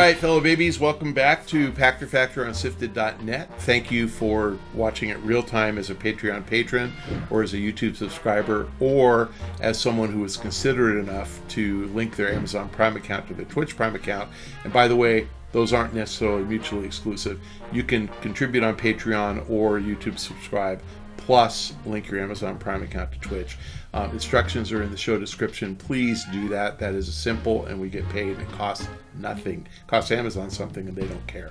right, fellow babies, welcome back to Pachter Factor on SIFTD.net. Thank you for watching it real time as a Patreon patron or as a YouTube subscriber or as someone who was considerate enough to link their Amazon Prime account to their Twitch Prime account. And by the way, those aren't necessarily mutually exclusive. You can contribute on Patreon or YouTube subscribe, plus link your Amazon Prime account to Twitch. Instructions are in the show description. Please do that. That is simple, and we get paid. It costs nothing. It costs Amazon something, and they don't care.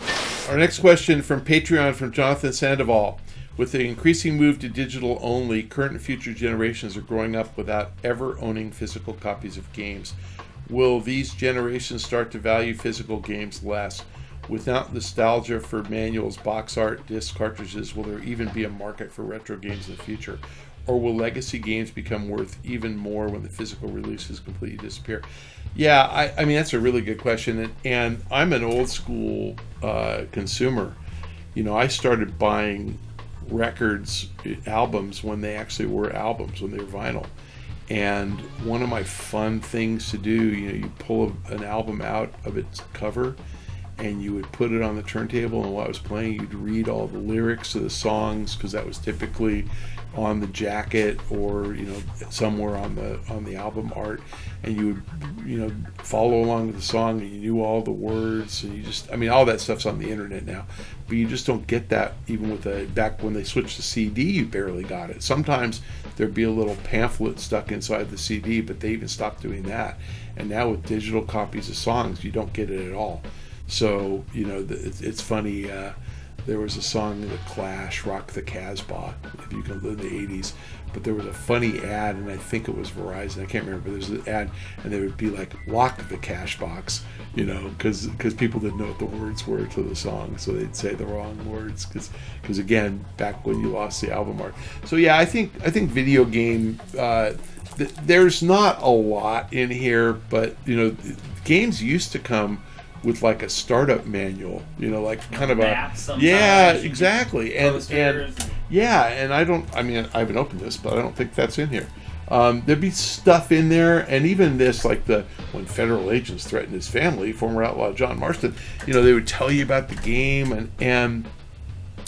Our next question from Patreon from Jonathan Sandoval. With the increasing move to digital only, current and future generations are growing up without ever owning physical copies of games. Will these generations start to value physical games less? Without nostalgia for manuals, box art, disc cartridges, will there even be a market for retro games in the future? Or will legacy games become worth even more when the physical releases completely disappear? Yeah, I mean, that's a really good question. And I'm an old school consumer. You know, I started buying records, albums, when they actually were albums, when they were vinyl. And one of my fun things to do, you know, you pull an album out of its cover and you would put it on the turntable, and while I was playing, you'd read all the lyrics of the songs, because that was typically on the jacket or, you know, somewhere on the album art, and you would, you know, follow along with the song, and you knew all the words, and you just, I mean, all that stuff's on the internet now, but you just don't get that even with back when they switched to CD, you barely got it. Sometimes there'd be a little pamphlet stuck inside the CD, but they even stopped doing that. And now with digital copies of songs, you don't get it at all. So, you know, it's funny, there was a song in The Clash, Rock the Casbah, if you can, in the 80s, but there was a funny ad, and I think it was Verizon, I can't remember, but there's an ad, and they would be like, lock the cash box, you know, because people didn't know what the words were to the song, so they'd say the wrong words, because again, back when you lost the album art. So yeah, I think video game, there's not a lot in here, but, you know, games used to come with like a startup manual, you know, like kind of yeah, exactly, and yeah, and I haven't opened this, but I don't think that's in here. There'd be stuff in there, and even this, like when federal agents threatened his family, former outlaw John Marston, you know, they would tell you about the game, and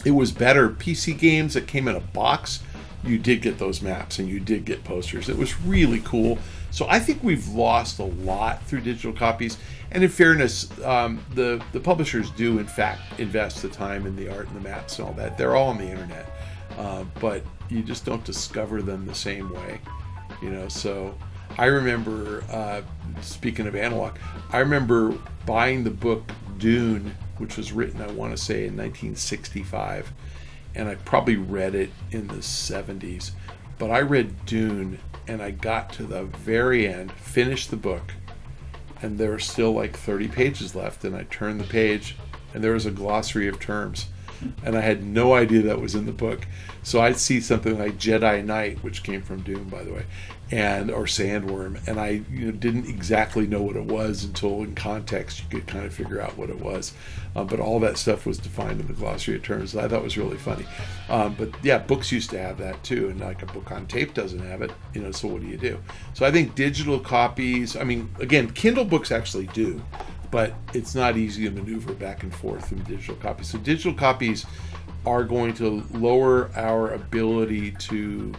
it was better. PC games that came in a box, you did get those maps, and you did get posters. It was really cool. So I think we've lost a lot through digital copies. And in fairness, the publishers do, in fact, invest the time in the art and the maps and all that. They're all on the internet. But you just don't discover them the same way. You know, so I remember, speaking of analog, I remember buying the book Dune, which was written, I want to say, in 1965. And I probably read it in the 70s. But I read Dune, and I got to the very end, finished the book, and there were still like 30 pages left, and I turned the page, and there was a glossary of terms, and I had no idea that was in the book. So I'd see something like Jedi Knight, which came from Doom, by the way, or Sandworm, and I didn't exactly know what it was until in context you could kind of figure out what it was. But all that stuff was defined in the glossary of terms. I thought was really funny. But yeah, books used to have that too, and like a book on tape doesn't have it, so what do you do? So I think digital copies, I mean, again, Kindle books actually do, but it's not easy to maneuver back and forth in digital copies. So digital copies are going to lower our ability to,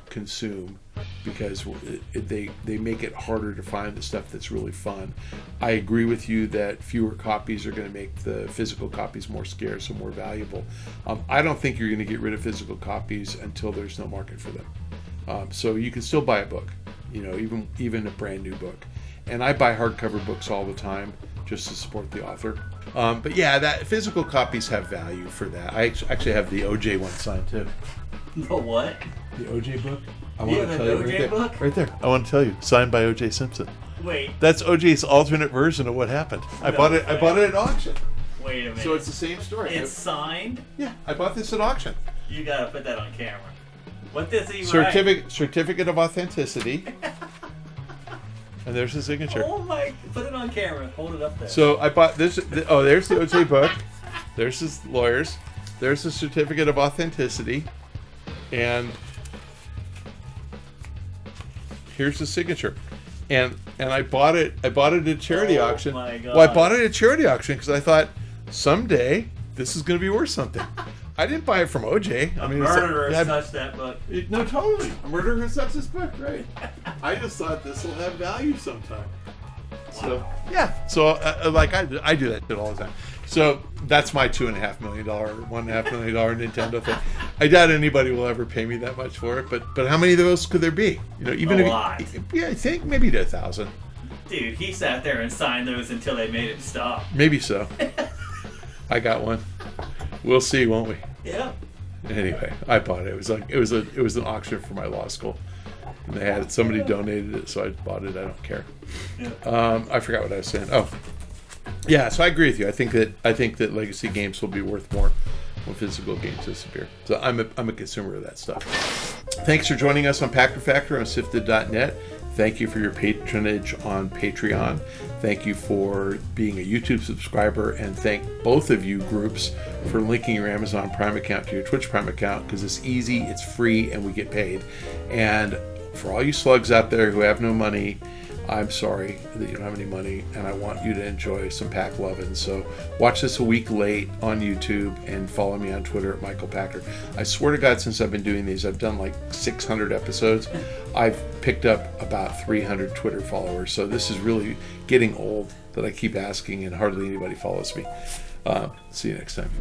consume, because they make it harder to find the stuff that's really fun. I agree with you that fewer copies are going to make the physical copies more scarce and more valuable. I don't think you're going to get rid of physical copies until there's no market for them. So you can still buy a book, even a brand new book. And I buy hardcover books all the time just to support the author. But yeah, that physical copies have value for that. I actually have the OJ one signed too. The what? The OJ book. I want to tell you right there. Book? Right there. I want to tell you, signed by OJ Simpson. Wait. That's OJ's alternate version of what happened. I bought it at auction. Wait a minute. So it's the same story. It's signed? Yeah, I bought this at auction. You gotta put that on camera. What does he write? Certificate of authenticity. And there's the signature. Oh my! Put it on camera. Hold it up there. So I bought this. There's the OJ book. There's his lawyers. There's the certificate of authenticity. And here's the signature. and I bought it at a charity auction. My God. Well, I bought it at a charity auction because I thought someday this is going to be worth something. I didn't buy it from OJ. A murderer touched that book. No, totally. A murderer touched this book, right? I just thought this will have value sometime. So yeah, so I do that shit all the time. So that's my $2.5 million, $1.5 million Nintendo thing. I doubt anybody will ever pay me that much for it. But how many of those could there be? You know, even A lot. Yeah, I think maybe 1,000. Dude, he sat there and signed those until they made him stop. Maybe so. I got one. We'll see, won't we? Yeah. Anyway, I bought it. It was an auction for my law school. And they had it. Somebody donated it, so I bought it. I don't care. Yeah. I forgot what I was saying. Oh, yeah. So I agree with you. I think that legacy games will be worth more when physical games disappear. So I'm a consumer of that stuff. Thanks for joining us on Pachter Factor on SIFTD.net. Thank you for your patronage on Patreon. Thank you for being a YouTube subscriber, and thank both of you groups for linking your Amazon Prime account to your Twitch Prime account, because it's easy, it's free, and we get paid. And for all you slugs out there who have no money, I'm sorry that you don't have any money, and I want you to enjoy some Pack Lovin'. So watch this a week late on YouTube and follow me on Twitter at Michael Pachter. I swear to God, since I've been doing these, I've done like 600 episodes. I've picked up about 300 Twitter followers. So this is really getting old that I keep asking and hardly anybody follows me. See you next time.